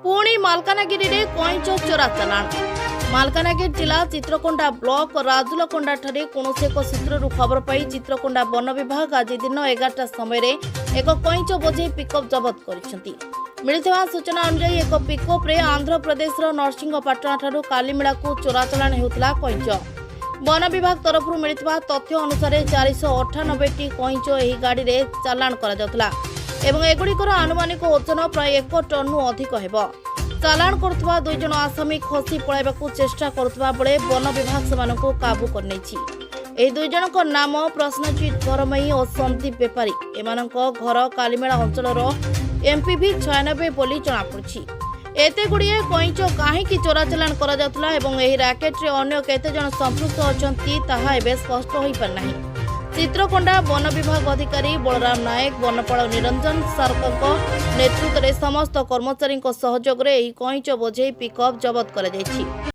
पुणी मालकानगिरी रे कईंच चोरा चालाण। मालकानगिरी जिला चित्रकोंडा ब्लॉक राजुलकोंडा ठारे कौनसी एक सूत्रु खबर पाई चित्रकोंडा वन विभाग आज दिन 11टा समय एक कईंच बोझे पिकअप जबत करिसेंती। मिलिथिबा सूचना अनुसार एक पिकअप रे आंध्र प्रदेश नरसिंहपाटना ठारू कालीमेला को चोरा चालाण हेउतला कईंच। वन विभाग तरफ मिलिथिबा तथ्य अनुसार 498टी कईंच एही गाड़ी रे चालाण करा जाउतला एवं एगुड़िकर आनुमानिक ओजन प्राय 1 टन अधिक हेब। चालाण करुवा 2 जन आसामी खसी पलाइबाकू चेष्टा करुवा बेले वन विभाग सेमानकू काबू करनेछि। एही 2 जनक नाम प्रश्नजीत घरमई और संदीप बेपारी। एमानक घर कालीमेला अंचलर एमपीवी 96 बोली जଣାपड़छि। एते गुड़िए कईंच काहेकि चोरा चालाण करा जाउतला एवं एही रैकेट रे अन्य केते जन संपृक्त अछंती ताहा एबे स्पष्ट होई पारनाही। चित्रकोंडा वन विभाग अधिकारी बलराम नायक वनपाल निरंजन सारकों नेतृत्व में समस्त कर्मचारी सहयोग में कईंच बोझे पिकअप जबत कर।